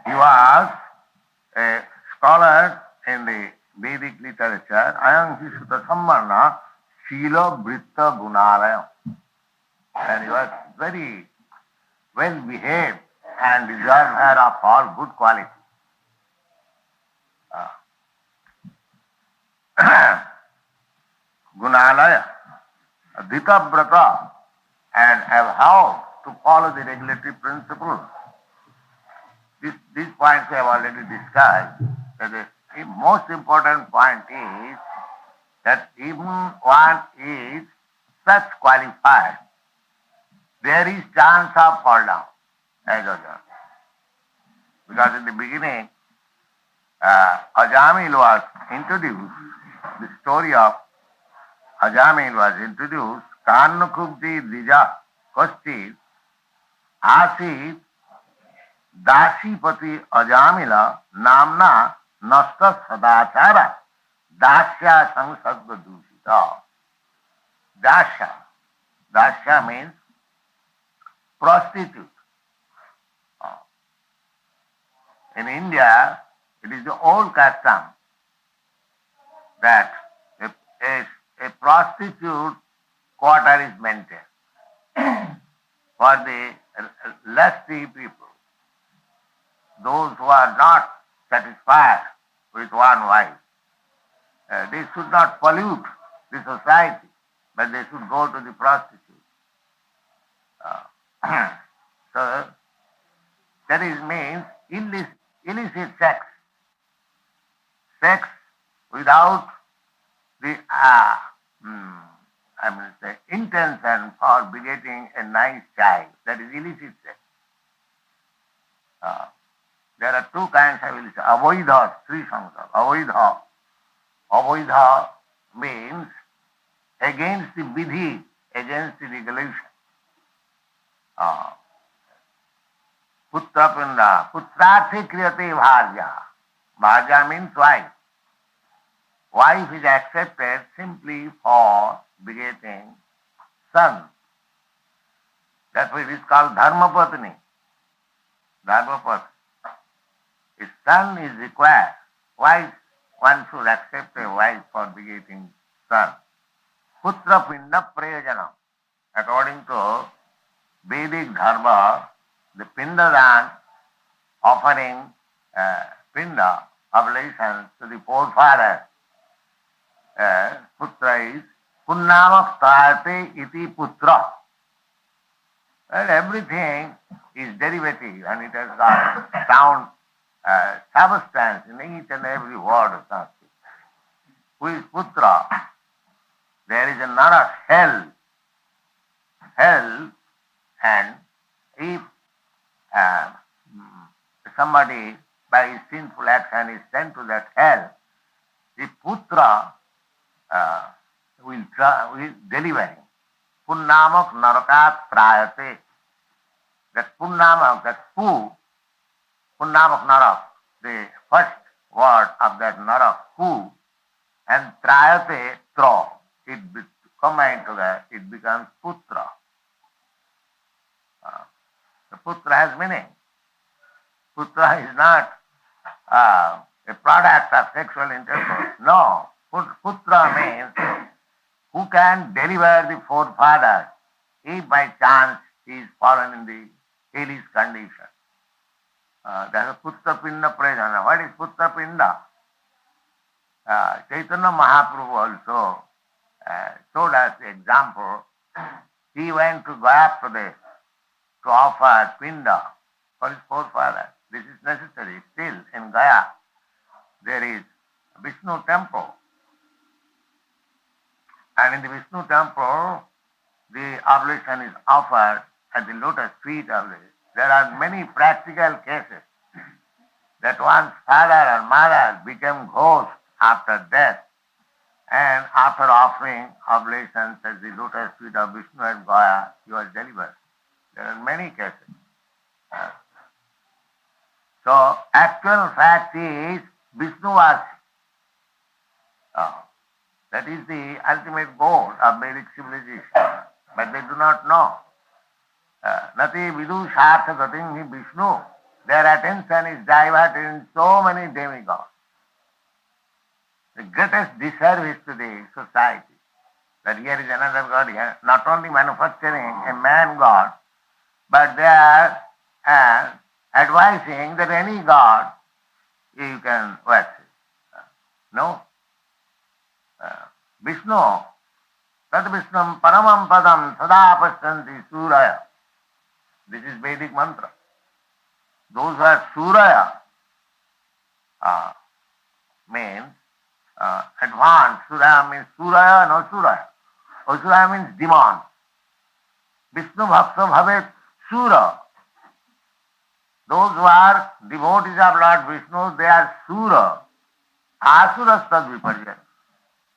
He was a scholar in the Vedic literature. Ayam hi Sutta Sammarna Shila Britta Gunalaya. And he was very well behaved and deserved her of all good qualities. Gunalaya, Dhita Brata, and have how to follow the regulatory principles. These points we have already discussed. That the most important point is that even one is such qualified, there is chance of fall down as Ajamil. Because in the beginning, Ajamil was introduced, the story of Ajamil was introduced, Kannukubdi Dija Kosti Asit Dasipati Ajamila Namna Nasta Sadachara Dasya Sangsagda Dushita. Dasya. Dasya means prostitute. In India, it is the old custom that a prostitute quarter is maintained for the lusty people, those who are not satisfied with one wife. They should not pollute the society, but they should go to the prostitute. So that is means illicit sex. Sex without the intention for begetting a nice child. That is illicit sex. There are two kinds of illicit. Avoidha, three samsara. Avoidha. Avoidha means against the vidhi, against the regulation. Putra pinda. Putrati kriyate bharya. Bharya means wife. Wife is accepted simply for begetting son. That's why it is called dharmapatni. Dharmapatni. If son is required, why one should accept a wife for begetting son? Putra pinda prayojanam. According to Vedic dharma, the pindadan, offering pinda, oblation to the forefather, putra is punnamak tayate iti putra. Well, everything is derivative and it has got sound substance in each and every word of Sanskrit. Who is putra? There is a narak, hell. Hell, and if somebody by his sinful action is sent to that hell, the putra will deliver him. Punnamak narakat prayate. That punnamak, that punnamak narak, the first word of that narak, pu, and trayate, throw. It combined together, it becomes putra. The putra has meaning. Putra is not a product of sexual intercourse. No. Putra means who can deliver the forefather if by chance he is fallen in the hellish condition. That is putra pinda prajana. What is putra pinda? Chaitanya Mahaprabhu also showed us the example. He went to Gaya Pradesh to offer pinda for his forefather. This is necessary. Still in Gaya there is a Vishnu temple. And in the Vishnu temple, the oblation is offered at the lotus feet of this. There are many practical cases that one's father or mother became ghost after death, and after offering oblations at the lotus feet of Vishnu at Gaya, he was delivered. There are many cases. So, actual fact is Vishnu was. That is the ultimate goal of Vedic civilization. But they do not know. Nati vidu shartha gatim hi Vishnu. their attention is diverted in so many demigods. The greatest disservice to the society. That here is another god here, not only manufacturing a man god, but they are advising that any god you can worship. No. Vishnu, Tat Vishnum Paramam Padam Sada Pashyanti Suraya. This is Vedic mantra. Those who are Suraya means advanced. Suraya means Suraya, no Suraya. Asura means demon. Vishnu Bhakta Bhavet Sura. Those who are devotees of Lord Vishnu, they are Sura. Asura Stad Viparjaya.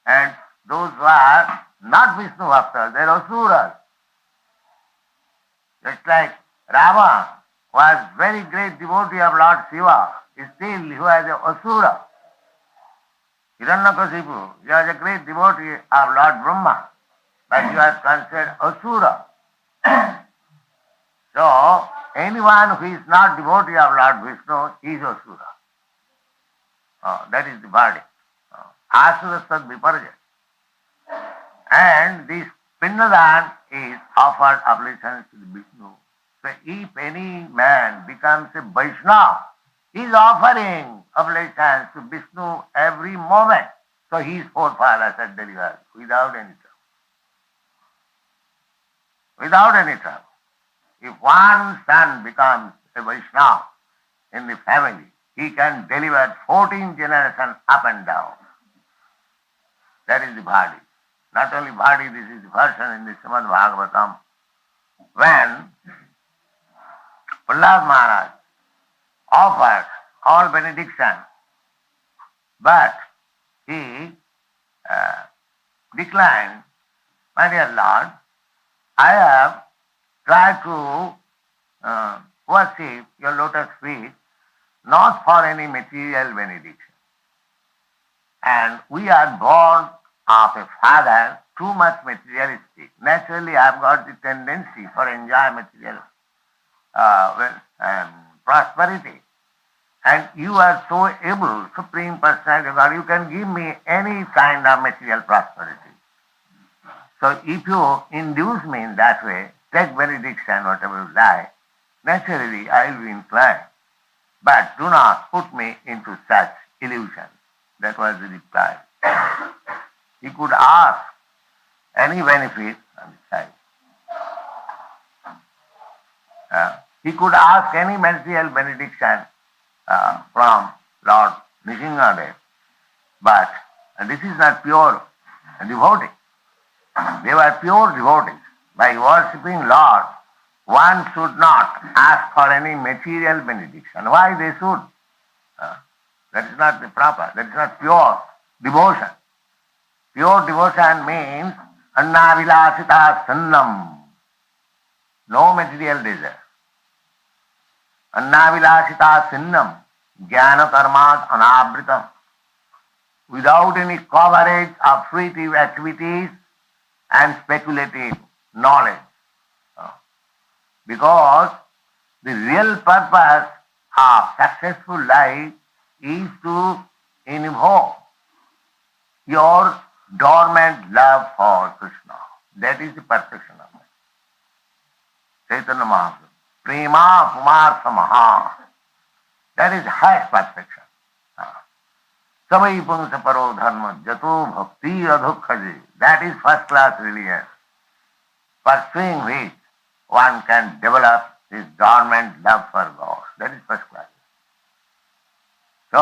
And those who are not Vishnu Bhaktas, they are Asuras. Just like Rama was very great devotee of Lord Shiva, still he was an Asura. Hiranyakasipu, he was a great devotee of Lord Brahma, but he was considered Asura. So, anyone who is not devotee of Lord Vishnu is Asura. That is the verdict. Asura Sad Viparjaya. And this Pindadan is offered oblations to Vishnu. So if any man becomes a Vaishnava, he is offering oblations to Vishnu every moment. So his forefathers are delivered without any trouble. Without any trouble. If one son becomes a Vaishnava in the family, he can deliver 14 generations up and down. That is the body. Not only body, this is the version in the Srimad Bhagavatam. When Prahlad Maharaj offered all benediction, but he declined, my dear Lord, I have tried to worship your lotus feet not for any material benediction. And we are born of a father too much materialistic. Naturally, I have got the tendency for enjoy material prosperity. And you are so able, Supreme Personality of God, you can give me any kind of material prosperity. So if you induce me in that way, take benediction, whatever you like, naturally I will be inclined. But do not put me into such illusion. That was the reply. He could ask any benefit on the side. He could ask any material benediction from Lord Nrsimhadev. But this is not pure devotee. They were pure devotees. By worshipping Lord, one should not ask for any material benediction. Why they should? That is not the proper, that is not pure devotion. Pure devotion means annavilasita sannam. No material desire. Annavilasita sannam. Jnana karmat anabritam. Without any coverage of fruitive activities and speculative knowledge. Because the real purpose of successful life is to invoke your dormant love for Krishna. That is the perfection of it. Chaitanya Mahaprabhu. Prema Pumartha Maha. That is highest perfection. Savai Pungsa Paro Dharma Jato Bhakti Adhukhaji. That is first class religion. Pursuing which one can develop his dormant love for God. That is first class. So,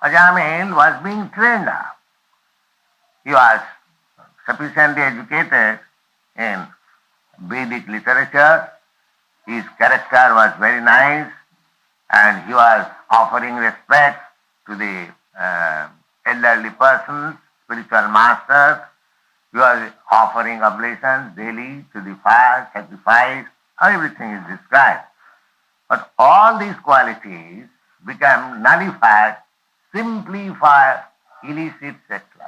Ajamil was being trained up. He was sufficiently educated in Vedic literature. His character was very nice and he was offering respect to the elderly persons, spiritual masters. He was offering oblations daily to the fire, sacrifice, everything is described. But all these qualities become nullified simply for illicit sex life.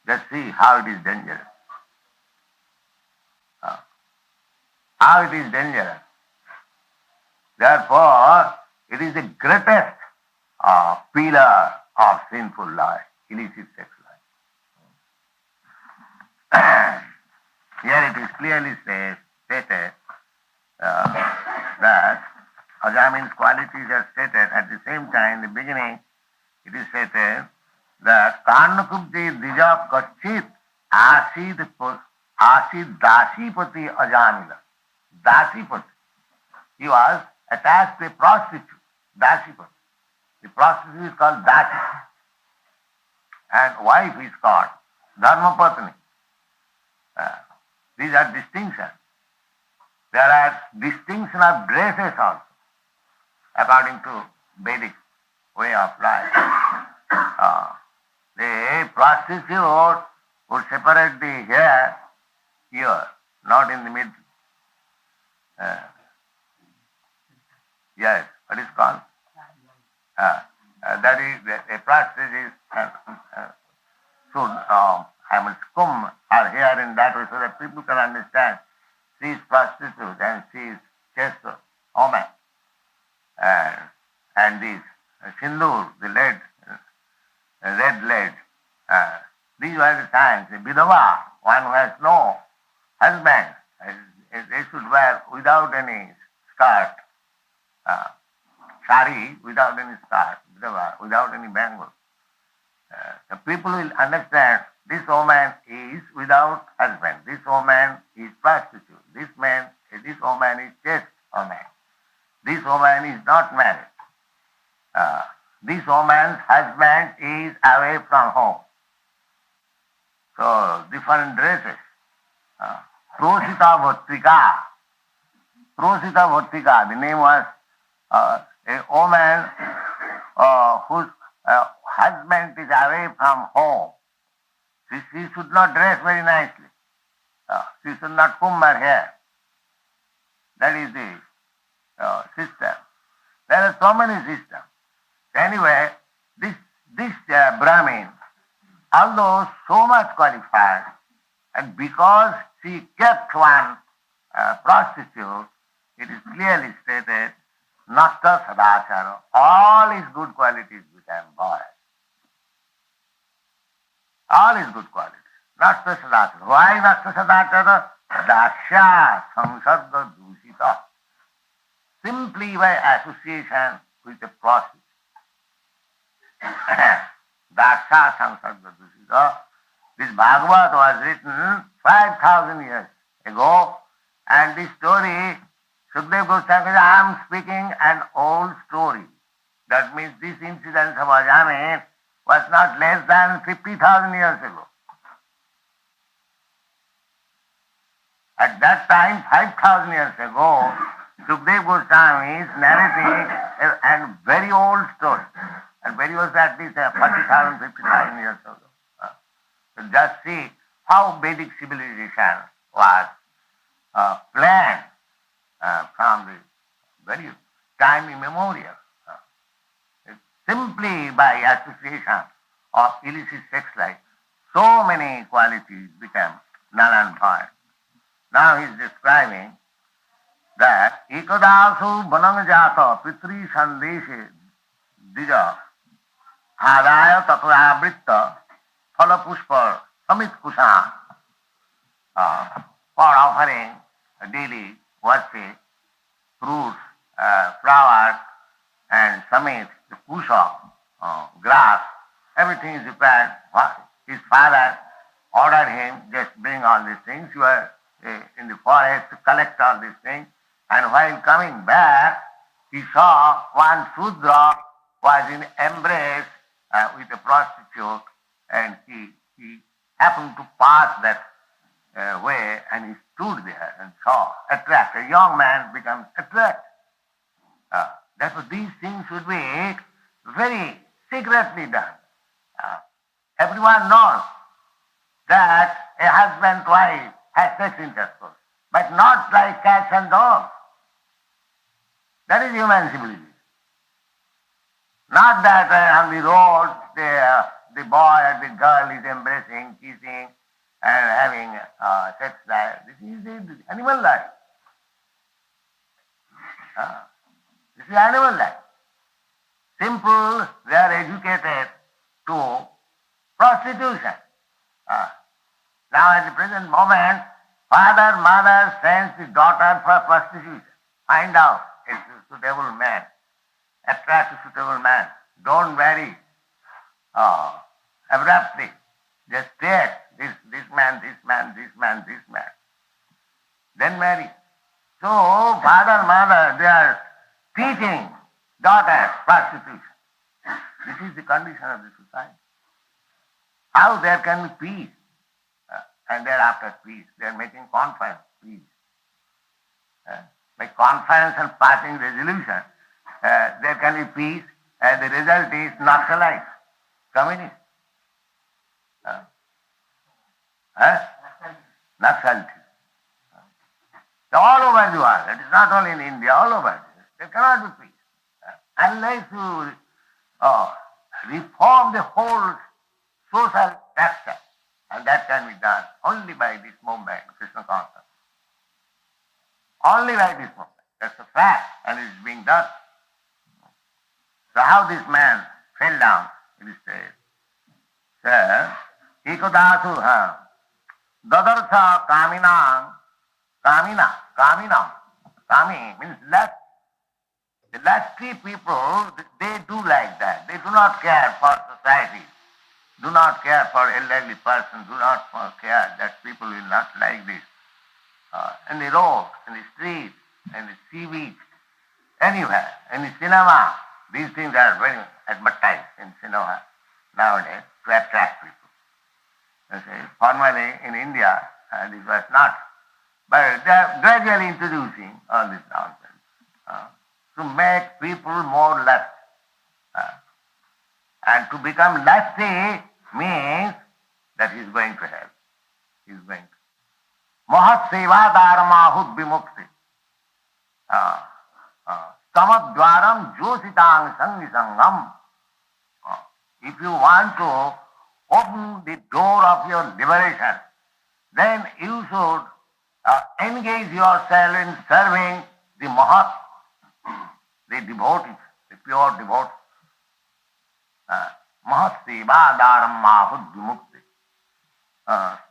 Just see how it is dangerous. How it is dangerous. Therefore, it is the greatest pillar of sinful life, illicit sex life. Here it is clearly stated that Ajamin's qualities are stated. At the same time, in the beginning, it is stated that Karnakubji Dija Kachit Asid Dasipati Ajamila. Dasipati. He was attached to a prostitute, Dasipati. The prostitute is called Dasi. And wife is called Dharmapatni. These are distinctions. There are distinction of dresses also, according to Vedic way of life. The prostitute would separate the hair here, not in the middle. Yes, what is called? That is, a prostitute should comb her hair in that way so that people can understand she is prostitute and she is chaste woman. And this sindoor, the red lead, these were the times. The vidava, one who has no husband, they should wear without any skirt, sari without any skirt, vidava, without any bangle. The people will understand this woman is without husband, this woman is prostitute, this woman is chaste woman, this woman is not married. This woman's husband is away from home. So different dresses. Prosita Bhattika, the name was a woman whose husband is away from home. She should not dress very nicely. She should not comb her hair. That is the system. There are so many systems. Anyway, this Brahmin, although so much qualified, and because she kept one prostitute, it is clearly stated, Nasta Sadachara, all his good qualities became void. All his good qualities. Nasta Sadachara. Why Nasta Sadachara? Dasya Samsarga Dusita. Simply by association with a prostitute. Darsha Samsarga Dusita. This Bhagavad was written 5,000 years ago, and this story, Sukadeva Goswami says, I am speaking an old story. That means this incident of Ajamin was not less than 50,000 years ago. At that time, 5,000 years ago, Sukadeva Goswami is narrating a very old story. And very old, at least 40,000, 50,000 years ago. So just see how Vedic civilization was planned from the very time immemorial. Simply by association of illicit sex life, so many qualities became null and void. Now he is describing that ekadasu banangjata pitri sandeshe dija hadaya tatvavritta phala samit kusha for offering daily worship, fruits, flowers, and samit, the kusha, grass, everything is prepared. His father ordered him, just bring all these things. You are in the forest to collect all these things. And while coming back, he saw one Shudra was in embrace with a prostitute, and he happened to pass that way, and he stood there and saw, attract. A young man becomes attracted. Therefore, these things should be very secretly done. Everyone knows that a husband-wife has sex intercourse, but not like cats and dogs. That is human civilization. Not that on the road the boy or the girl is embracing, kissing, and having sex life. This is the animal life. This is animal life. Simple, they are educated to prostitution. Now at the present moment, father, mother sends the daughter for prostitution. Find out a suitable man. Attract a suitable man. Don't marry abruptly. Just take this man, this man, this man, this man. Then marry. So father, mother, they are teaching daughters prostitution. This is the condition of the society. How there can be peace? And thereafter peace. They are making conference, peace. By conference and passing resolution, there can be peace, and the result is Naxalites, communists. Naxalites. All over the world, it is not only in India, all over. There cannot be peace. Unless you reform the whole social structure, and that can be done only by this movement, Krishna consciousness. Only by this movement. That's a fact, and it is being done. So how this man fell down, it is said. Sir, Ekodasu Dadarsa Kaminam, Kami means lust. The lusty people, they do like that. They do not care for society, do not care for elderly person, do not care that people will not like this. In the road, in the street, in the sea beach, anywhere, in the cinema, these things are very advertised in cinema nowadays to attract people. Okay. Formerly in India, this was not, but they are gradually introducing all this nonsense to make people more lust. And to become lusty means that he is going to hell. He is going to. Mahat seva dharmahut vimukti. Tamadwaram jositang sangisangam. If you want to open the door of your liberation, then you should engage yourself in serving the Mahat, the devotees, the pure devotees. Mahat seva dharmahut vimukti.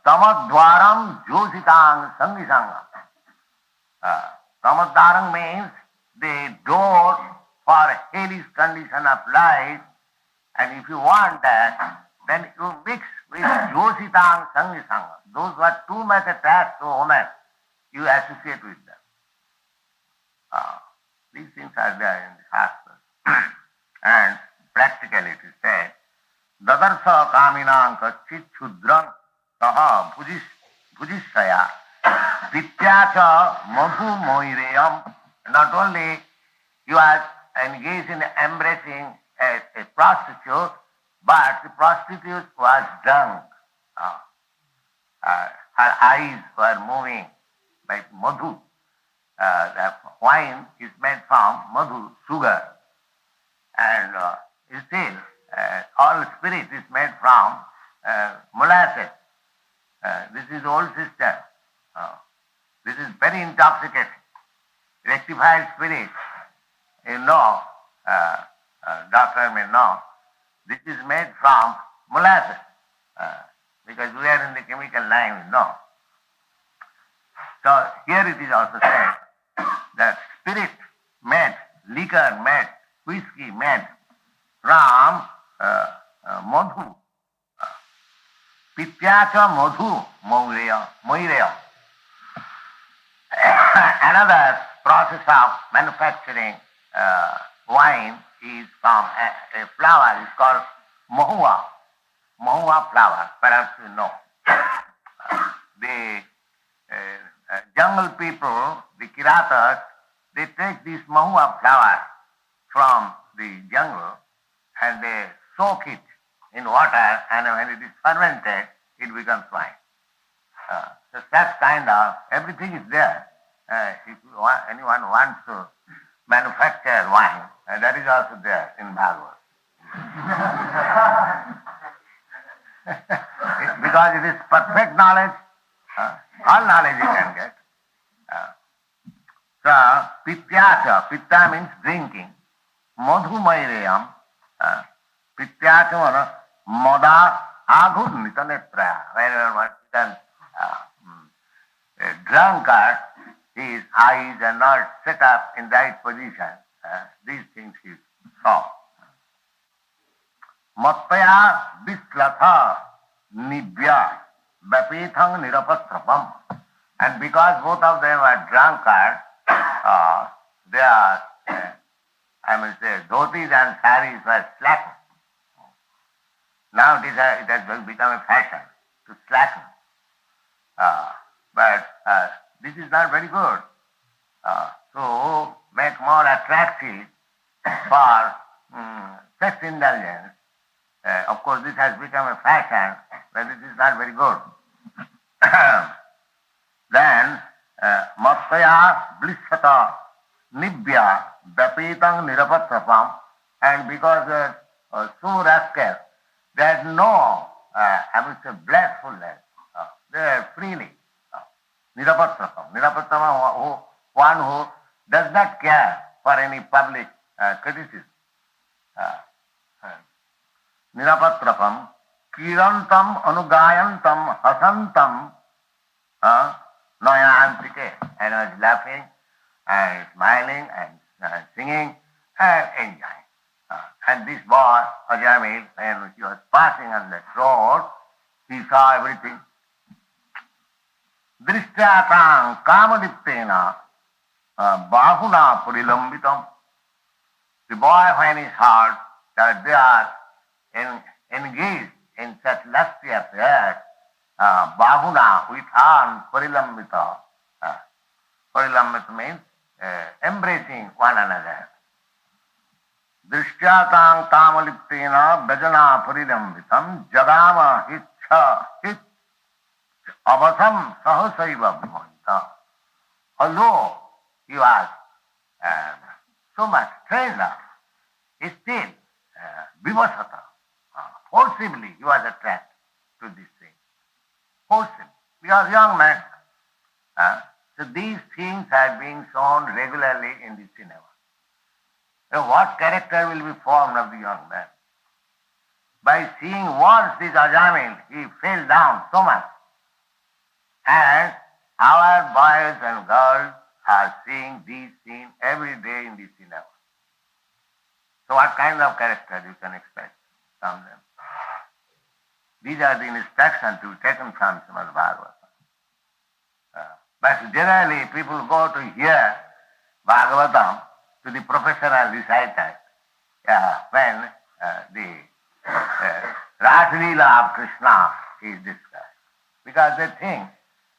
Tamadwaram jositang sangisangam. Tamadwaram means the door for hellish condition of life, and if you want that, then you mix with jositang sangisangam. Those who are too much attached to women, you associate with them. These things are there in the Shastras. And practically it is said, Dadarsa kaminam kachit chudram saha bhujishaya vityacha madhu moireyam. Not only you are engaged in embracing a prostitute, but the prostitute was drunk. Her eyes were moving like madhu. The wine is made from madhu, sugar. And still, all spirit is made from molasses. This is old system. This is very intoxicating. Rectified spirit, you know, doctor may know, this is made from molasses. Because we are in the chemical line, we know. So here it is also said that spirit made, liquor made, whiskey made from madhu. Pityacha madhu moireya. Another process of manufacturing wine is from a flower, it's called mahua. Mahua flower, perhaps you know. The jungle people, the kiratas, they take this mahua flower from the jungle and they soak it in water, and when it is fermented, it becomes wine. So such kind of, everything is there. If anyone wants to manufacture wine, that is also there in Bhagavad. Because it is perfect knowledge, all knowledge you can get. So Pityacha, pitta means drinking. Madhumaireyam, pityacha mana mada aghurnita netra. Whenever one a drunkard, his eyes are not set up in right position. These things he saw. Mattaya vislatha nibya vapethang nirapatrapam. And because both of them are drunkards, they are, dhotis and saris were slackened. Now it has become a fashion to slacken. But this is not very good. So make more attractive for sex indulgence. Of course, this has become a fashion, but it is not very good. Then, mattaya blissata nibya vapetang nirapatrapam, and because so rascal, there is no, blissfulness. They are freely. Nirapatrapam. Nirapatrapam, one who does not care for any public criticism. Nirapatrapam, kirantam anugayantam hasantam noyantike. And I was laughing and smiling and singing and enjoying. And this boy, Ajamil, when he was passing on the road, he saw everything. Drishyatang kamadiptena bahuna purilambitam. The boy, when he heard that they are engaged in such lusty affairs, bahuna, with arms, parilambita. Parilambita means embracing one another. Drishyatang kamaliptena bhajana parilambitam jagama hit avasam sahasaiva bhimanta. Although he was so much trained up, he still vivasata, forcibly he was attracted to this thing. Forcibly. Because young man. So these things are being shown regularly in the cinema. So what character will be formed of the young man? By seeing once this Ajamil, he fell down so much. And our boys and girls are seeing these scenes every day in the cinema. So what kind of character you can expect from them? These are the instructions to be taken from Srimad Bhagavatam. But generally people go to hear Bhagavatam to the professional reciter when the Rasalila of Krishna is discussed. Because they think,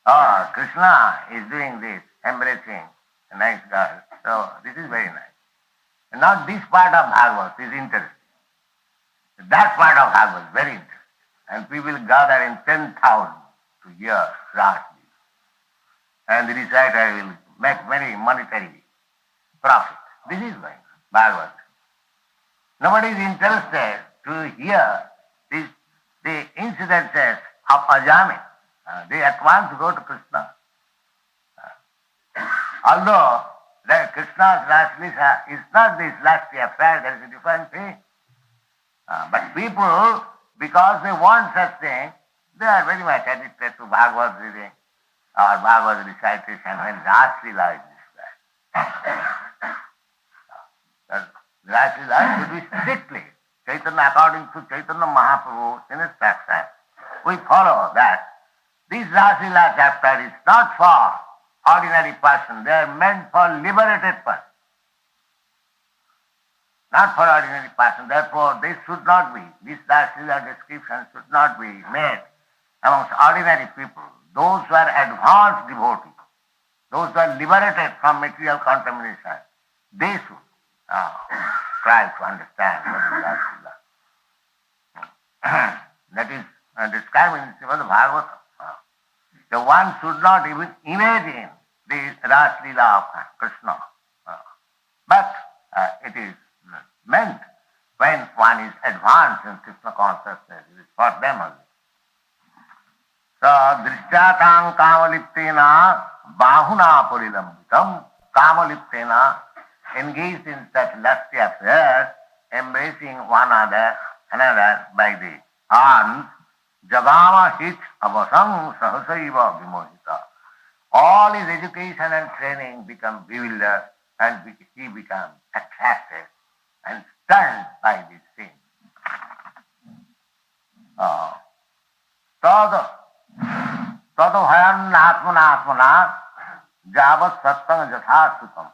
oh, Krishna is doing this, embracing a nice girl. So this is very nice. And now this part of Bhagavad is interesting. That part of Bhagavad is very interesting. And people gather in 10,000 to hear Rasalila. And the reciter will make very monetary profit. This is why Bhagavad. Nobody is interested to hear the incidences of Ajamil. They at once go to Krishna. Although that Krishna's Rasalila is not this lusty affair, there is a different thing. But people, because they want such things, they are very much addicted to Bhagavad reading or Bhagavad recitation when Rasalila is described. Rasalila should be strictly, Chaitanya, according to Chaitanya Mahaprabhu's instruction, we follow that this Rasalila chapter is not for ordinary person, they are meant for liberated person. Not for ordinary person, therefore they should not be, this Rasalila description should not be made amongst ordinary people. Those who are advanced devotees, those who are liberated from material contamination, they should try to understand what is Rasalila. That is described in Srimad Bhagavatam. The one should not even imagine the Rasalila of Krishna. But it is meant when one is advanced in Krishna consciousness, it is for them only. So, drishyatang kamaliptena bahuna purilambitam. Kam kamaliptena, engaged in such lusty affairs, embracing one another by the arms, jagama hit avasang sahasaiva vimohita. All his education and training become bewildered and he becomes attracted and stunned by this thing. Tadabhayan atmana javat sattang jatha sutam.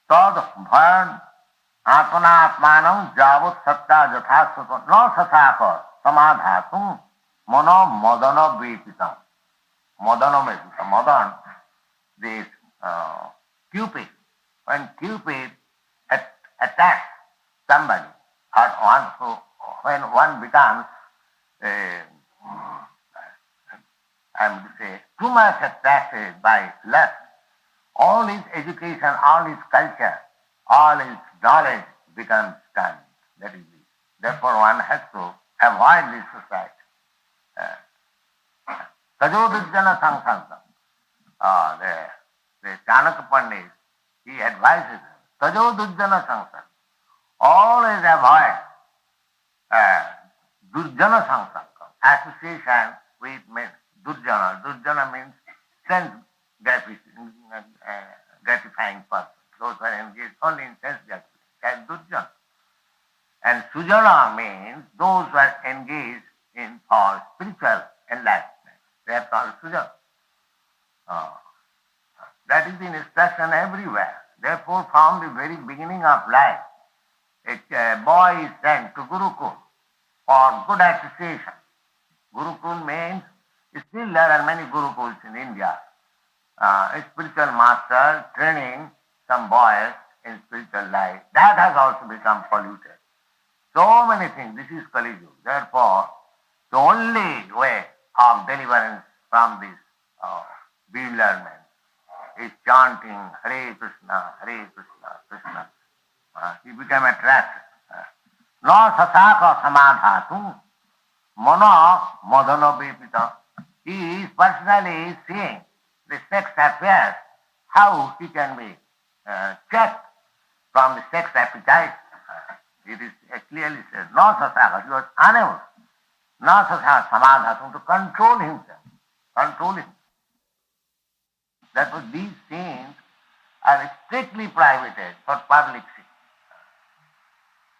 Tadabhayan atmanam javat satta jatha sutam no sathaka samadhatum mano madana vipitam. Madana vipitam. Madan, this Cupid. When Cupid attacks somebody, or when one becomes, too much attracted by lust, all his education, all his culture, all his knowledge becomes stunned. That is it. Therefore, one has to avoid this society. Tajodujjana sangsanta. The Chanakya Pandit, he advises Tajodujjana sangsanta. Always avoid Durjana sangsanta, association with Durjana. Durjana means sense gratifying person. Those who are engaged only in sense gratification. That's Durjana. And Sujana means those who are engaged in for spiritual enlightenment. They are called Sujana. That is in instruction everywhere. Therefore, from the very beginning of life, a boy is sent to Gurukul for good association. Gurukul means, still there are many Gurukuls in India. A spiritual master training some boys in spiritual life. That has also become polluted. So many things. This is Kali Yuga. Therefore, the only way of deliverance from this bewilderment is chanting Hare Krishna, Krishna. He became attracted. No sasaka samadhatu, mono madana vipita. He is personally seeing the sex affairs, how he can be checked from the sex appetite. It is clearly said, no sasaka, he was unable, no sasaka samadhatu, to control himself. Therefore, these scenes are strictly prohibited for public scenes.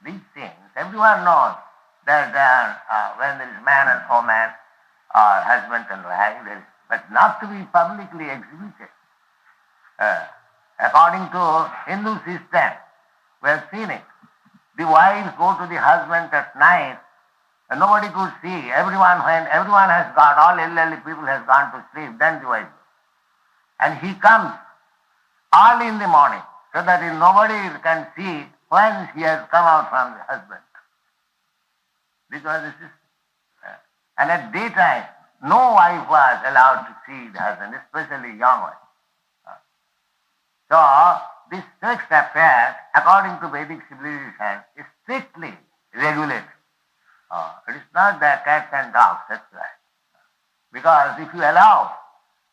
These scenes, everyone knows that when there is man and woman, or husband and wife, but not to be publicly exhibited. According to Hindu system, we have seen it. The wives go to the husband at night, and nobody could see. When everyone has gone, all elderly people has gone to sleep, then the wife goes. And he comes early in the morning, so that nobody can see when he has come out from the husband. This was the system. And at daytime, no wife was allowed to see the husband, especially young wife. So, this sex affair, according to Vedic civilization, is strictly regulated. It is not the cats and dogs, that's right. Because if you allow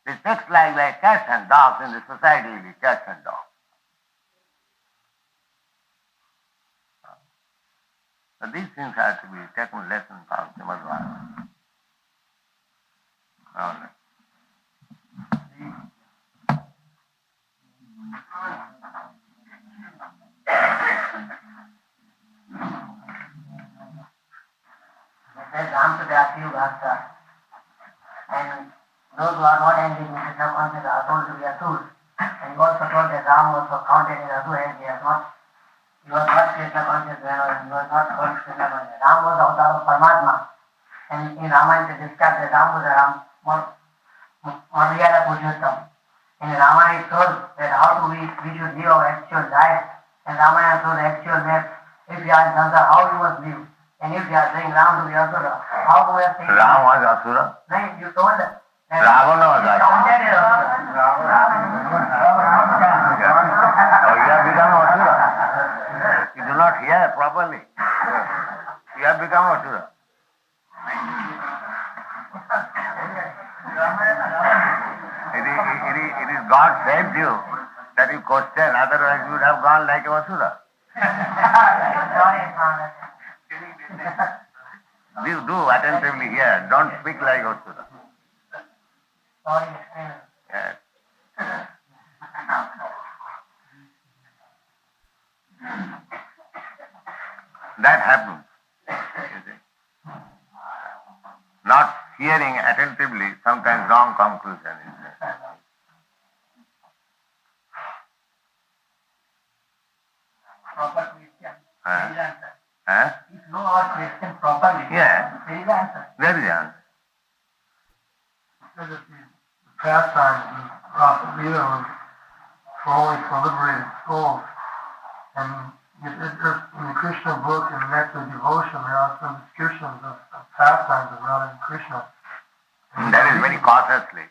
the sex life like cats and dogs in the society, will be cats and dogs. So these things have to be taken lesson from Srimad Bhagavatam. And those who are not engaged in the subconscious are told to be asurs. And he also told that Ram was counted as asur and he was not Krishna conscious when he was not called Krishna conscious. Ram was the avatar of Paramatma. And in Ramayana it is described that Ram was a Madhyala Purushottam. In Ramayana it shows that how we should live our actual life. And Ramayana shows the actual life. If you are in Sansar, how you must live. And if you are saying Ram to be Asura, how we are saying Ram was Asura? No, you told that Ravana was Asura. You have become Asura. You do not hear properly. You have become Asura. It is God saved you that you question, otherwise you would have gone like a Vasudha. You do attentively here, don't speak like Vasudha. Yes. That happens. You see. Not hearing attentively, sometimes wrong conclusion is there. Proper question. Huh? There is answer. Huh? If you know our question properly, Yeah. there is answer. There is the answer. Said that the pastimes of Prophet Lila was for only for liberated souls. And in the Krishna book, in the Nectar of Devotion, there are some descriptions of pastimes of Radha and Krishna. And that is very cautiously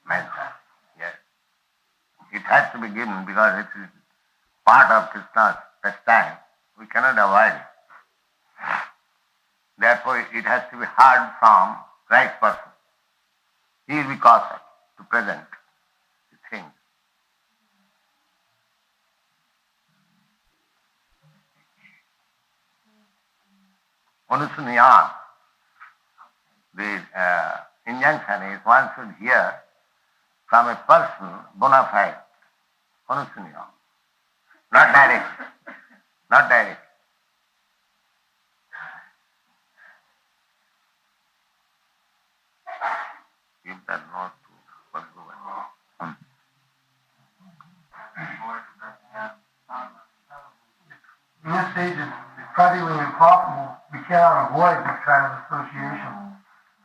mentioned. Yes. It has to be given because it is part of Krishna's pastime. We cannot avoid it. Therefore, it has to be heard from right person. He will be cautious to present the thing. Anusuniyan, the injunction is one should hear from a person bona fide. Anusuniyan. Not direct. Not direct. Give that note to Bhagavan. In this stage, it's practically impossible. We cannot avoid this kind of association.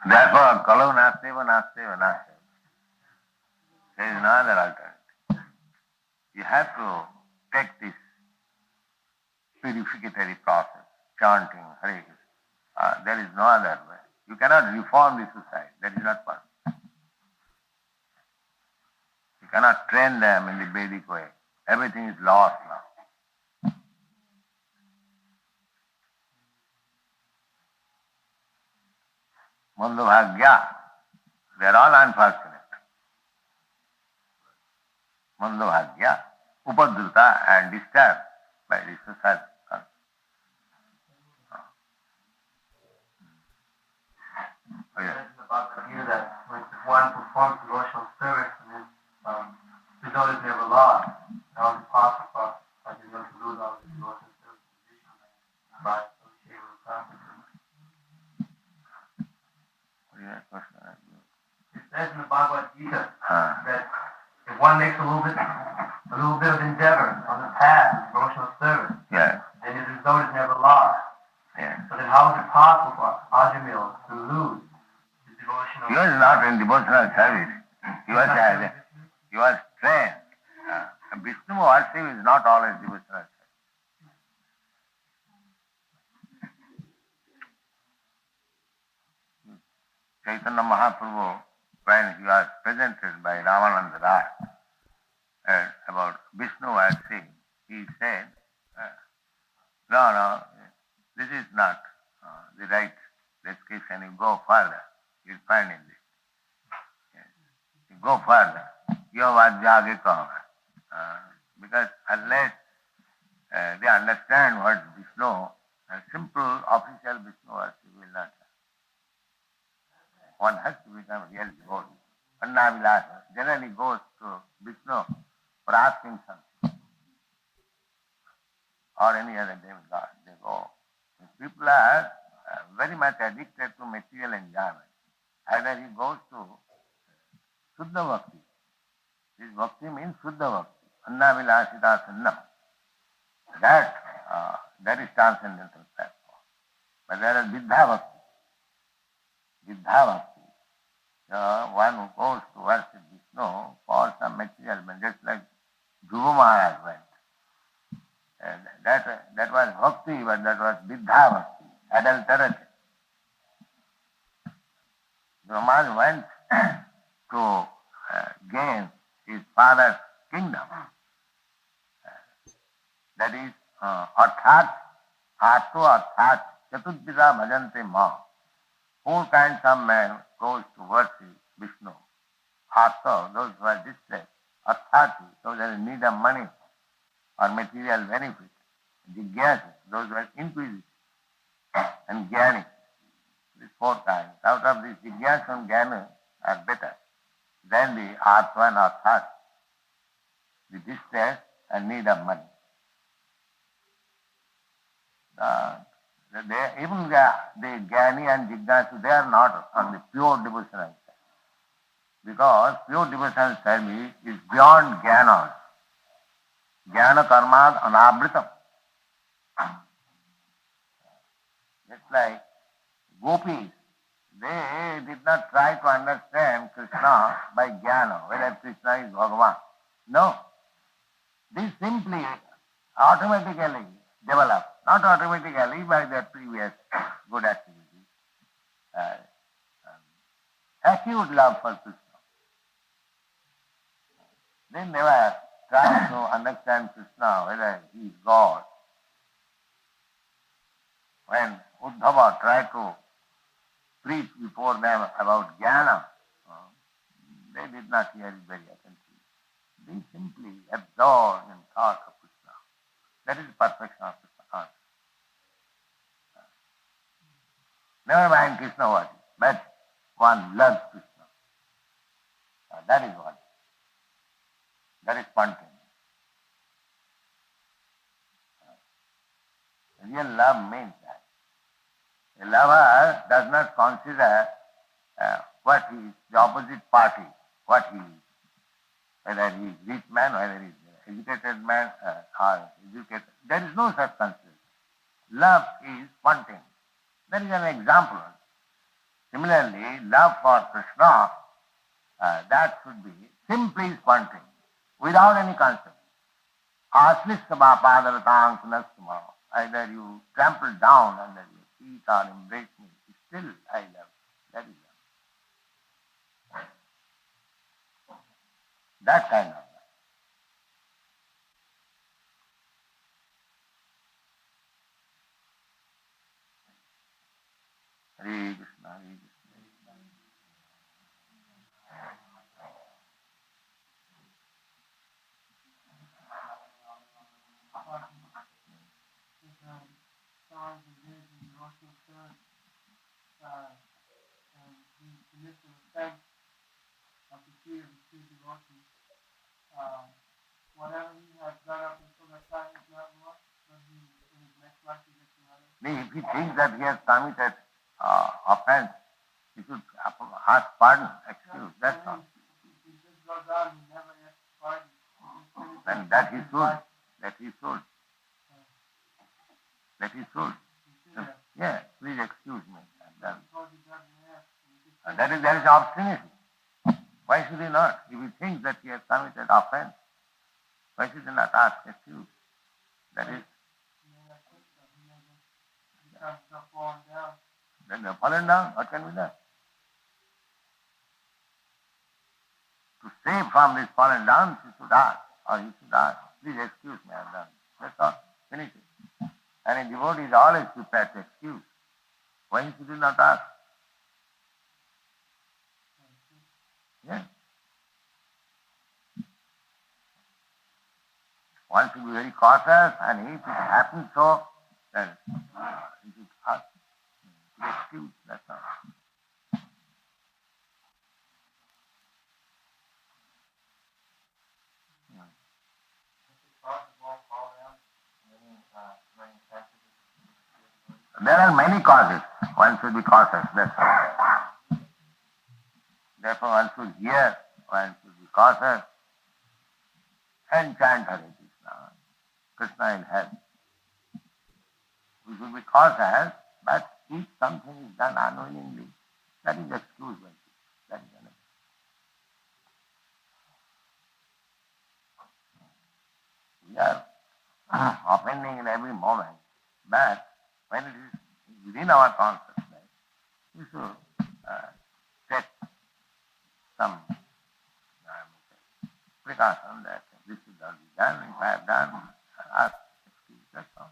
Therefore, kalau nasteva, nasteva, nasteva. There is no other alternative. You have to take this purificatory process, chanting, Hare Krishna. There is no other way. You cannot reform the society. That is not possible. You cannot train them in the Vedic way. Everything is lost now. Mandabhagya, they are all unfortunate. Mandabhagya, upadruta and disturbed by the society. Oh, yes. About the view that if one performs devotional service and his result is never lost, how is it possible for you to lose all the devotional service position by associating with practices? It says in the Bhagavad Gita that if one makes a little bit of endeavor on the path of devotional service, Yes. then his result is never lost. Yes. So then how is it possible for Ajamil to lose his devotional He was not in devotional service. He was trained. Vishnu worship is not always devotional service. Chaitanya Mahaprabhu, when he was presented by Ramananda Raj about Vishnu worship, he said, no, this is not the right description. You go further, you'll find in this. Yes. You go further. Because unless they understand what Vishnu, a simple official Vishnu worship will not happen. One has to become real devotee. Annavilasa generally goes to Vishnu for asking something. Or any other demigod, they go. If people are very much addicted to material enjoyment, either he goes to Shuddha Bhakti. This Bhakti means Shuddha Bhakti. Annavilasita Sunnam. That is transcendental platform. But there is Viddha Bhakti. Viddha Bhakti. One who goes to worship Vishnu for some material, just like Dhruva Maharaj went. That was Bhakti, but that was Viddha Bhakti, adulterated. Dhruva Maharaj went to gain his father's kingdom. That is, arthat, arto arthat, chatudvida bhajante ma. Four kinds of men goes to worship Vishnu. artha, those who are distressed, arthati, those who are in need of money or material benefit, jigyasa, those who are inquisitive, and jnani, these four kinds. Out of these jigyasa and jnana are better than the artha and arthati, the distress and need of money. Even the jnani and jigyasa, they are not on the pure devotional side. Because pure devotional service is beyond jnana. Jnana karmad anabritam. Just like gopis, they did not try to understand Krishna by jnana, whether Krishna is Bhagavan. No. They simply automatically develop, not automatically by their previous good activities, acute love for Krishna. They never try to understand Krishna, whether he is God. When Uddhava tried to preach before them about jnana, they did not hear it very attentively. They simply absorbed in thought of Krishna. That is perfection of Krishna consciousness. Never mind Krishna what, but one loves Krishna. That is what. That is spontaneous. Real love means that. A lover does not consider what he is, the opposite party, what he is. Whether he is rich man, whether he is educated man or educated. There is no such consideration. Love is spontaneous. That is an example. Similarly, love for Krishna, that should be simply spontaneous, without any concept. Asliskamapadarataං sunastama. Either you trample down under your feet or embrace me. Still I love. That is love. That kind of love. Hare Krishna, Hare Krishna. Songs and hymns and devotional service, and the submission of thanks of the feet of the true devotees. Whatever he has done up until that time is not lost, but in his next life he gets another. If he thinks that he has committed offense, he should ask pardon, excuse, that's all. He just goes on, he never asks pardon. And that he should. That he should. That he should. Yeah, please excuse me. And that is obstinacy. Why should he not? If he thinks that he has committed offense, why should he not ask excuse? That is. Then they have fallen down. What can be done? To save from this fallen down, he should ask, or he should ask, please excuse me, I have done. That's all. Finish it. And a devotee is always prepared to excuse. Why should he not ask? Yeah. One should be very cautious, and if it happens so, then he should ask. Excuse, that's all. There are many causes. One should be cautious, that's all. Therefore, one should hear, one should be cautious, and chant Hare Krishna. Krishna will help. We should be cautious, but if something is done unwillingly, that is excusable. That is enough. We are offending in every moment, but when it is within our consciousness, we should take some precaution that this should not be done. If I have done, ask excuse. That's all.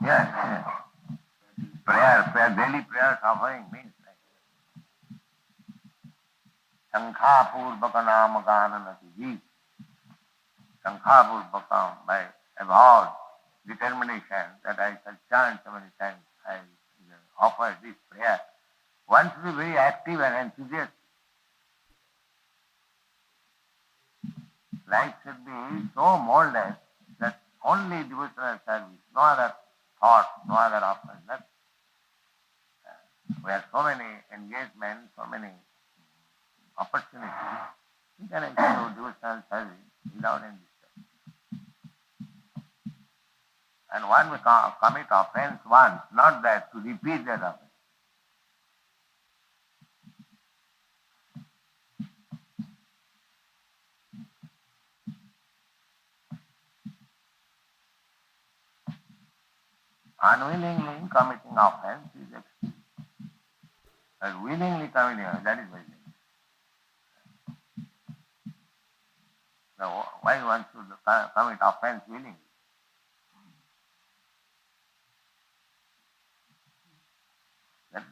Yes, yes. Prayer, daily prayer offering means like Shankha Purvaka Nama Gananati Ji. Shankha Purvaka, by avowed determination that I shall chant so many times, I offer this prayer. One should be very active and enthusiastic. Life should be so molded that only devotional service, no other thought, no other offering. We have so many engagements, so many opportunities. We can actually do devotional service without any disturbance. And one may commit offense once, not that to repeat that offense. Unwillingly committing offense is excuse. But willingly committing, that is very dangerous. Now, why one should commit offense willingly? That's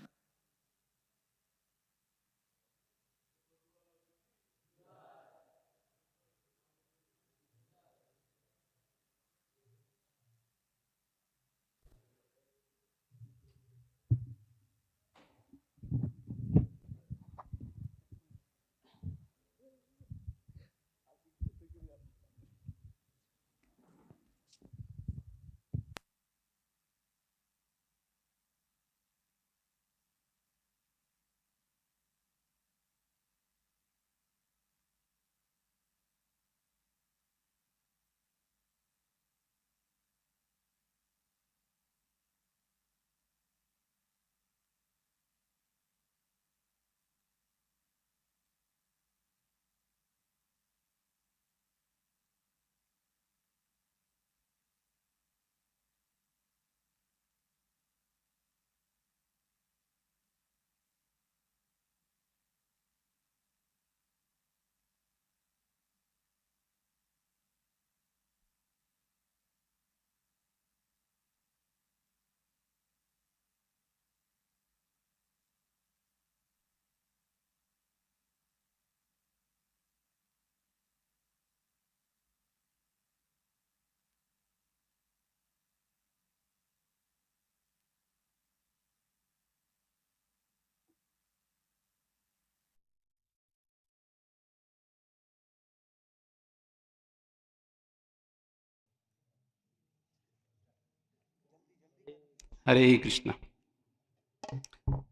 Hare Krishna.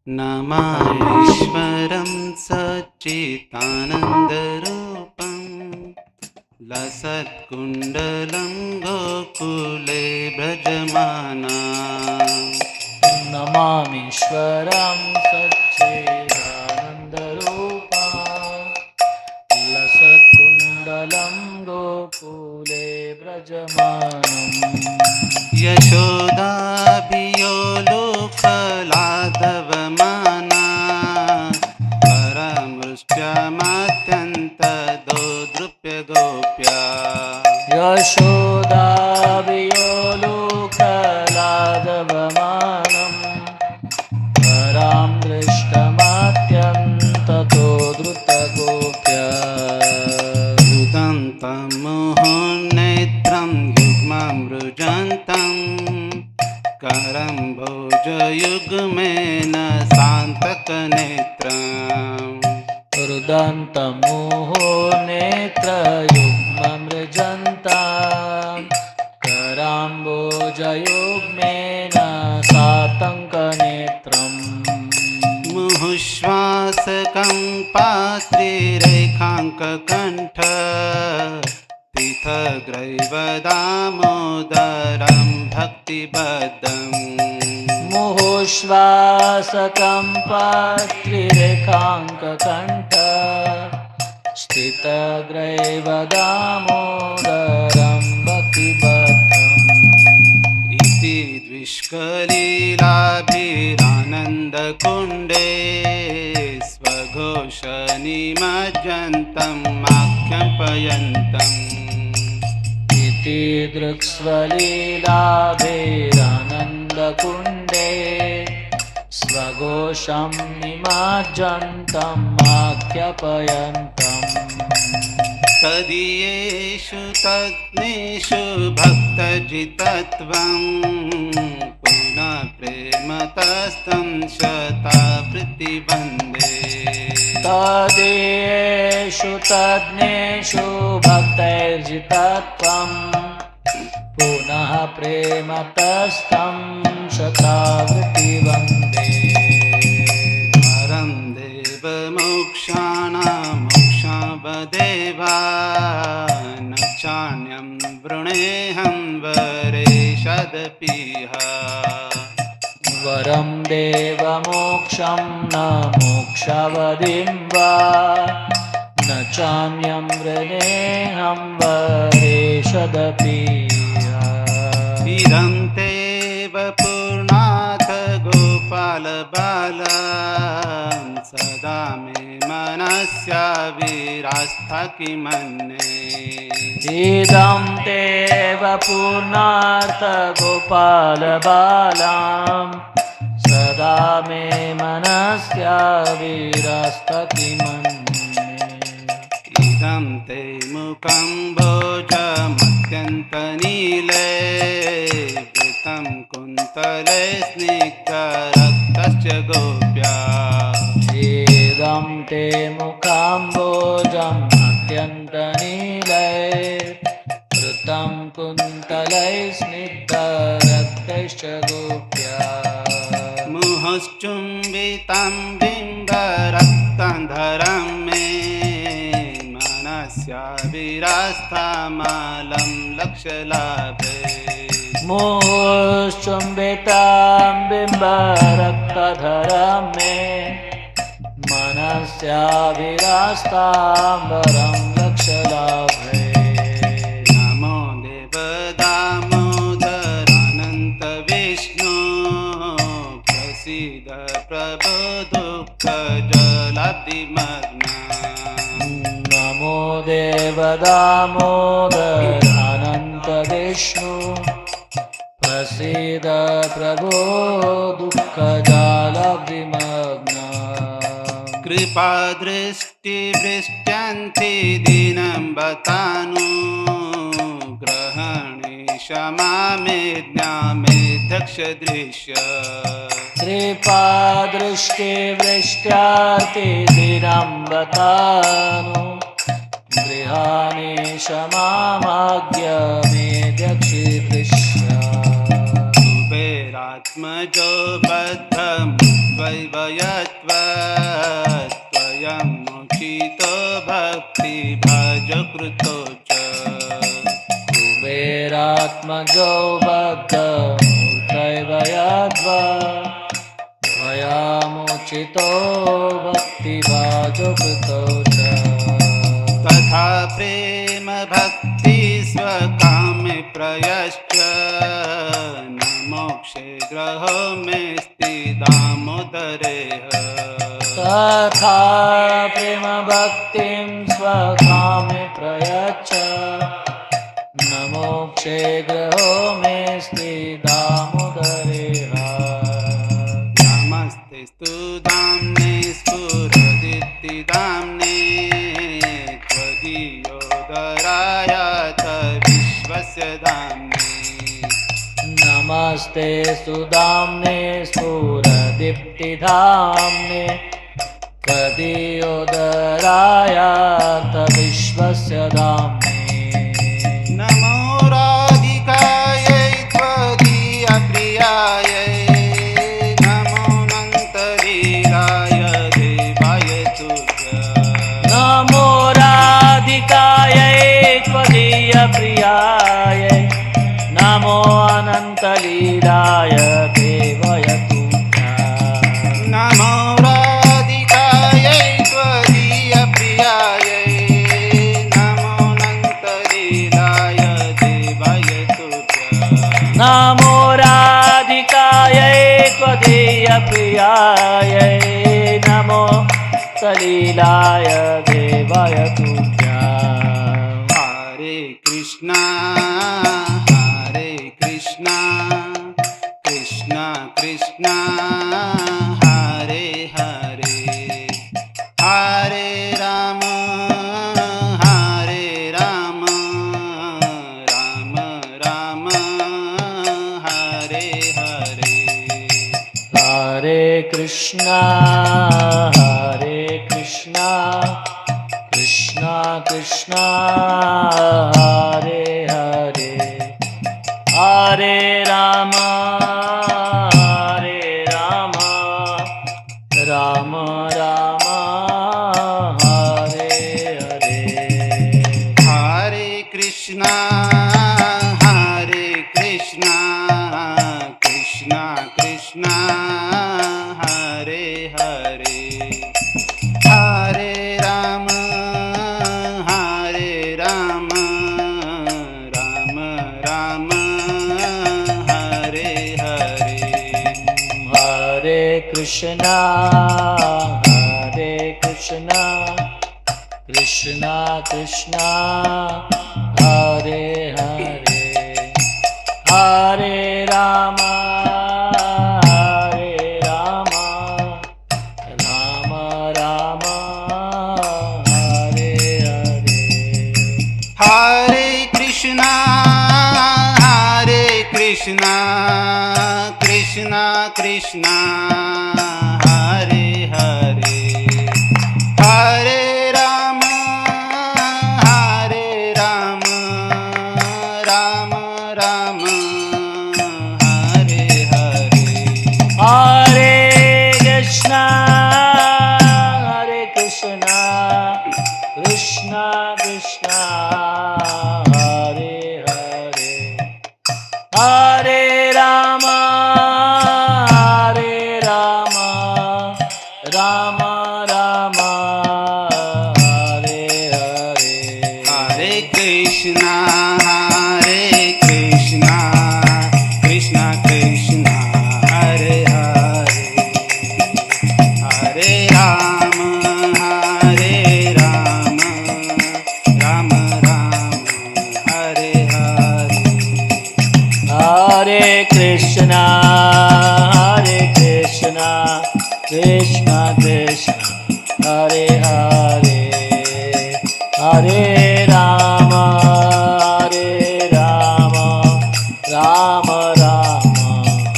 Namaheshwaram Sachitanandarupam Lasatkundalam Gokule Brajamana Namamishwaram Satchidanandarupam Lasatkundalam Gokule Brajamanam Yashodabhiyolukhaladavamana Paramrushtyamatyanta dodrupya gopya Yashodabhiyolukhaladavamanam Param Drishtamatyantato Drutagopya Rudantam muhunetram yugmam rujantam Karam bhojayugmena santakanetram Rudantamuho netra yugmamrijantam Karambojayugmena satankanetram Muhushvasakam patrirekhankakantha Tithagraivadamodaram bhaktibaddam Muhushvasakam patrirekhankakantha Stitagraivadamodaram bhaktibaddam Iti dvishkalilabhiranandakunde Svaghoshanimajjantam akyampayantam Iti शीदृक्स्वलीलाभिरानन्दकुण्डे स्वघोषं निमज्जन्तम् आख्यापयन्तम् तदीयेषु तज्ञेषु भक्तजितत्वं पुनः प्रेमतस्तं शतावृत्ति वन्दे तदीयेषु तज्ञेषु भक्तैर्जितत्वं पुनः प्रेमतस्तं शतावृत्ति वन्दे परं देवमोक्षाणां मोक्षावदेवा न चान्यं वृणेऽहं वरेशदपीह वरं देवमोक्षं न मोक्षावधिं वा न चान्यं वृणेऽहं वरेशदपि इदं तेव पूर्णाथ गोपालबाला सदा मे मनस्याविरास्था किमन्ये इदं तेव पूर्णार्थ गोपालबालां सदा मे मनस्याविरास्था किमन्ये इदं ते मुखं भोजमत्यन्तनीले वृतं कुन्तले स्निग्धरक्तश्च गोप्या इदं ते मुखाम्बोजम् अत्यन्तनीले वृतं कुन्तलै स्निग्धरक्तश्च गोप्या मुहुश्चुम्बितं बिम्बरक्तधरं मे मनस्याविरास्थामालं लक्ष्यलाभे मुहुश्चुम्बितं बिम्बरक्तधरं मे मनस्याविरास्ताम्बरं लक्ष्यलाभे नमो देवदामोदरानन्त विष्णु प्रसीद प्रभो दुःखजलाब्धिमग्ना नमो देवदामोदरानन्त विष्णु प्रसीद प्रभो दुःखजालाब्धिमग्ना कृपादृष्टिवृष्ट्यन्ति दीनं बतानु ग्रहणे क्षमा मे ज्ञामे दक्षदृश्य कृपादृष्टिवृष्ट्यार्ति दिनं बतानु गृहाणि क्षमामाज्ञ मे दक्षिदृश्य कुबेरात्मजो बद्धमुत्वैव यत्त्वं मोक्षितो भक्तिभाजकृतो च कुबेरात्मजो बद्धमूर्तैव यद्वा त्वयामुचितो भक्तिभाजकृतो च तथा प्रेम भक्ति स्वकामे प्रयश्च न मोक्षे ग्रहो मे स्थिदामोदरेह तथा प्रेम भक्तिं स्वकामे प्रयच्छ न मोक्षे ग्रहो मे स्थिदामोदरेह नमस्तेस्तु दाम्ने स्फुरदित्तिदाम्ने त्वदीयोदरायाथ विश्वस्य दाम्ने नमस्ते सुदाम्ने स्फुरदीप्तिधाम्ने त्वदीयोदरायाथ विश्वस्य दाम्ने नमो राधिकायै त्वदीयप्रियायै नमो अनन्तलीलाय देवाय तुभ्यं नमो राधिकायै त्वदीयप्रियायै नमो अनन्तलीलाय देवाय तुभ्यं नमो राधिकायै त्वदीयप्रियायै नमो अनन्तलीलाय देवाय तुभ्यं नमो राधिकायै त्वदीयप्रियायै नमो सलीलाय देवाय तुभ्यं हरे Krishna Hare Krishna Krishna Krishna Hare Hare Hare Rama Hare Rama Rama Rama Hare Hare Hare Krishna Krishna Krishna Hare Hare Hare Rama Rama Rama Hare Hare Hare Krishna Krishna Krishna Hare Hare Hare Rama Rama Rama Hare Hare Hare Krishna Krishna Krishna Hare Hare Hare Rama Rama Rama Hare Hare Hare Krishna Krishna Krishna Hare Hare Hare Rama Rama Rama Hare Hare Hare Krishna Krishna Krishna Hare Hare Hare Rama Rama Rama Hare Hare Hare Krishna Krishna Krishna Hare Hare Hare Rama Rama Hare Hare Hare Krishna Krishna Hare Hare Hare Rama Rama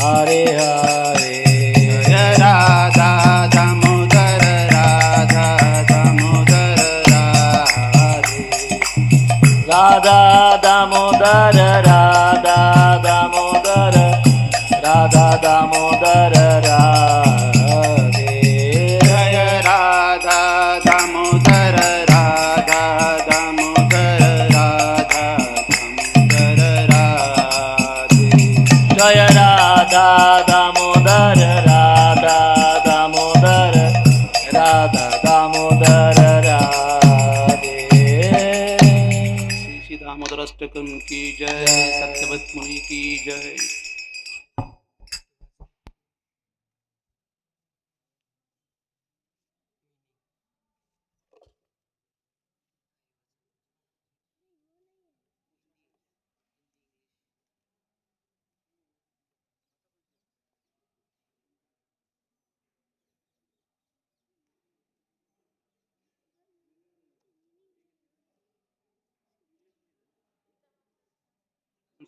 Hare Hare Jaya Radha Damodar Radhe Radha Damodar Radhe Jaya Radha Damodar Radhe Jaya Radha Damodar Radhe Shri Damodar Ashtakam की जय सत्यवत मुनि की जय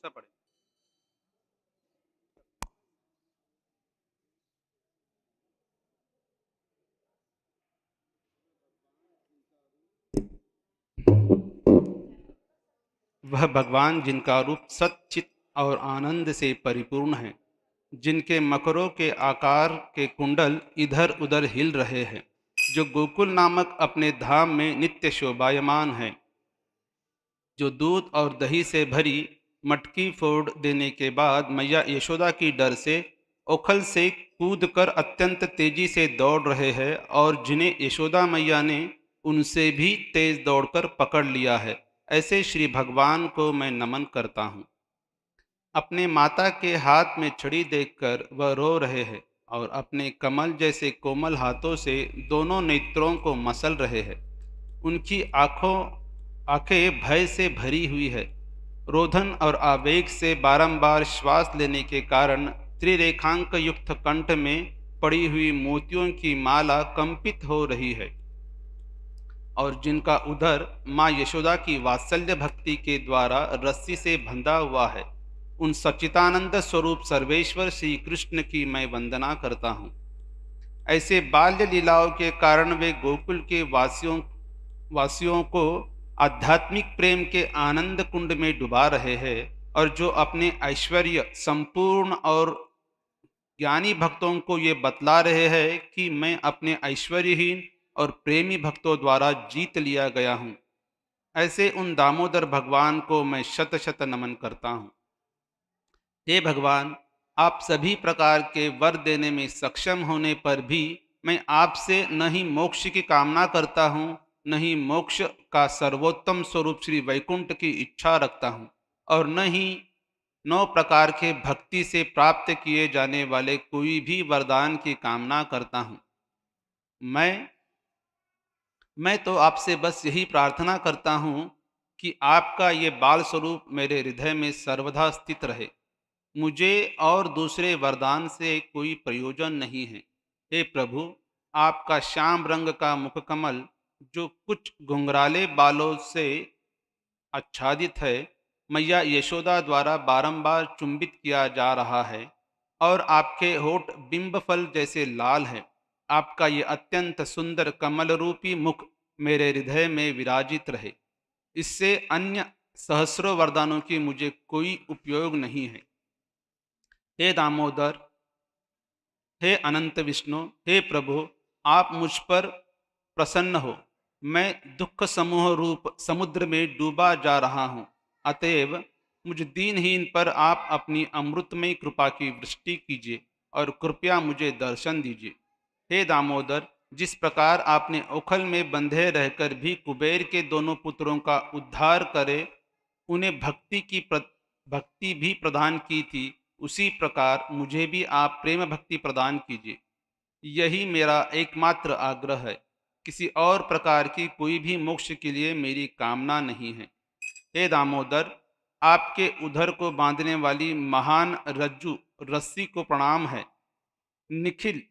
सब पढ़े वह भगवान जिनका रूप सच्चित और आनंद से परिपूर्ण है, जिनके मकरों के आकार के कुंडल इधर उधर हिल रहे हैं, जो गोकुल नामक अपने धाम में नित्य शोभायमान है, जो दूध और दही से भरी मटकी फोड़ देने के बाद मैया यशोदा की डर से ओखल से कूदकर अत्यंत तेजी से दौड़ रहे हैं और जिन्हें यशोदा मैया ने उनसे भी तेज दौड़कर पकड़ लिया है, ऐसे श्री भगवान को मैं नमन करता हूँ। अपने माता के हाथ में छड़ी देखकर वह रो रहे हैं और अपने कमल जैसे कोमल हाथों से दोनों नेत्रों को मसल रहे हैं। उनकी आंखें भय से भरी हुई है रोधन और आवेग से बारंबार श्वास लेने के कारण त्रिरेखांक युक्त कंठ में पड़ी हुई मोतियों की माला कंपित हो रही है और जिनका उदर माँ यशोदा की वात्सल्य भक्ति के द्वारा रस्सी से बंधा हुआ है, उन सच्चिदानंद स्वरूप सर्वेश्वर श्री कृष्ण की मैं वंदना करता हूँ। ऐसे बाल्य लीलाओं के कारण वे गोकुल के वासियों को आध्यात्मिक प्रेम के आनंद कुंड में डुबा रहे हैं और जो अपने ऐश्वर्य संपूर्ण और ज्ञानी भक्तों को ये बतला रहे हैं कि मैं अपने ऐश्वर्यहीन और प्रेमी भक्तों द्वारा जीत लिया गया हूँ। ऐसे उन दामोदर भगवान को मैं शत शत नमन करता हूँ। हे भगवान, आप सभी प्रकार के वर देने में सक्षम होने पर भी मैं आपसे न ही मोक्ष की कामना करता हूँ, न ही मोक्ष का सर्वोत्तम स्वरूप श्री वैकुंठ की इच्छा रखता हूँ और न ही 9 प्रकार के भक्ति से प्राप्त किए जाने वाले कोई भी वरदान की कामना करता हूँ। मैं मैं तो आपसे बस यही प्रार्थना करता हूँ कि आपका ये बाल स्वरूप मेरे हृदय में सर्वदा स्थित रहे। मुझे और दूसरे वरदान से कोई प्रयोजन नहीं है। हे प्रभु, आपका श्याम रंग का मुखकमल जो कुछ घुंघराले बालों से आच्छादित है, मैया यशोदा द्वारा बारंबार चुंबित किया जा रहा है और आपके होठ बिंब फल जैसे लाल है। आपका ये अत्यंत सुंदर कमल रूपी मुख मेरे हृदय में विराजित रहे। इससे अन्य सहस्रों वरदानों की मुझे कोई उपयोग नहीं है। हे दामोदर, हे अनंत विष्णु, हे प्रभु, आप मुझ पर प्रसन्न हो। मैं दुख समूह रूप समुद्र में डूबा जा रहा हूँ। अतएव मुझ दीनहीन पर आप अपनी अमृतमयी कृपा की वृष्टि कीजिए और कृपया मुझे दर्शन दीजिए। हे दामोदर, जिस प्रकार आपने उखल में बंधे रहकर भी कुबेर के दोनों पुत्रों का उद्धार करे उन्हें भक्ति भी प्रदान की थी, उसी प्रकार मुझे भी आप प्रेम भक्ति प्रदान कीजिए। यही मेरा एकमात्र आग्रह है। किसी और प्रकार की कोई भी मोक्ष के लिए मेरी कामना नहीं है। हे दामोदर, आपके उधर को बांधने वाली महान रज्जु रस्सी को प्रणाम है। निखिल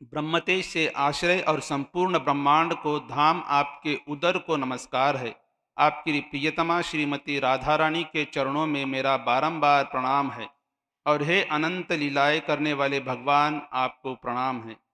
ब्रह्मतेज से आश्रय और संपूर्ण ब्रह्मांड को धाम आपके उदर को नमस्कार है। आपकी प्रियतमा श्रीमती राधा रानी के चरणों में मेरा बारंबार प्रणाम है और हे अनंत लीलाएं करने वाले भगवान, आपको प्रणाम है।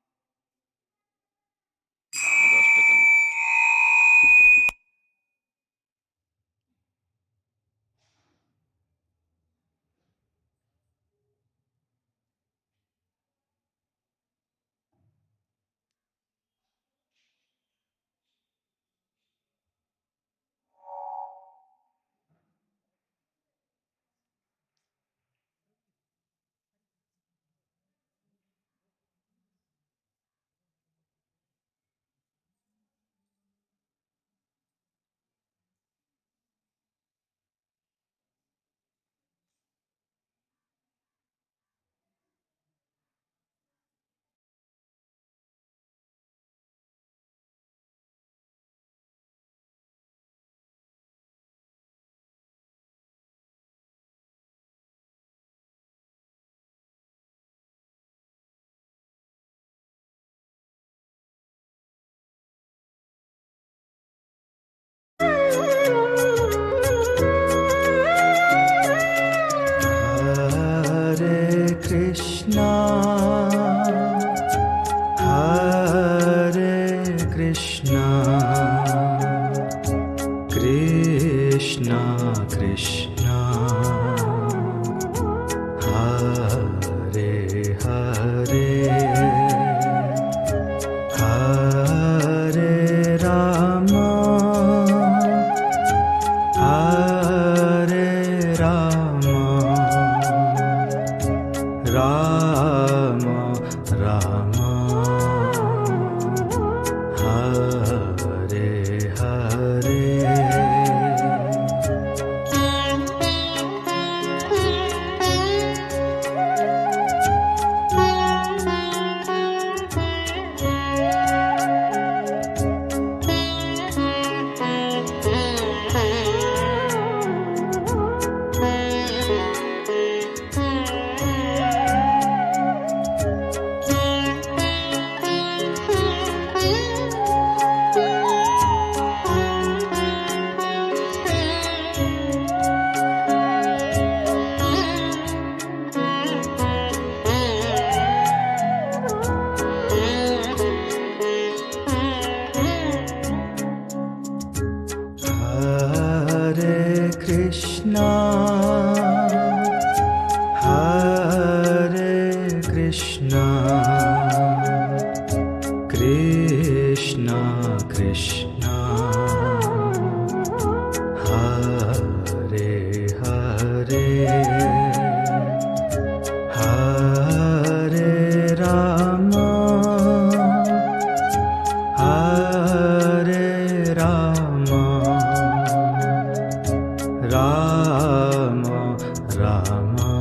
Rama,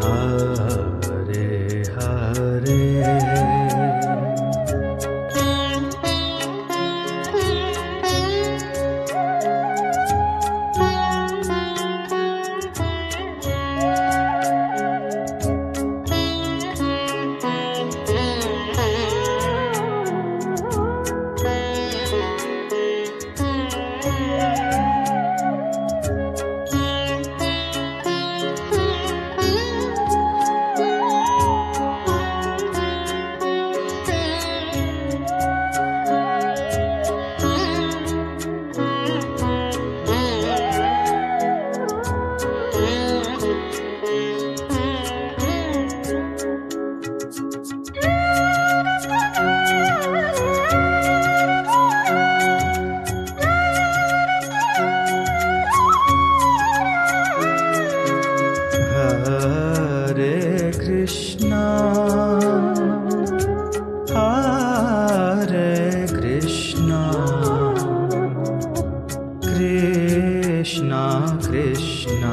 Hare Hare. Hare Krishna, Hare Krishna, Krishna Krishna,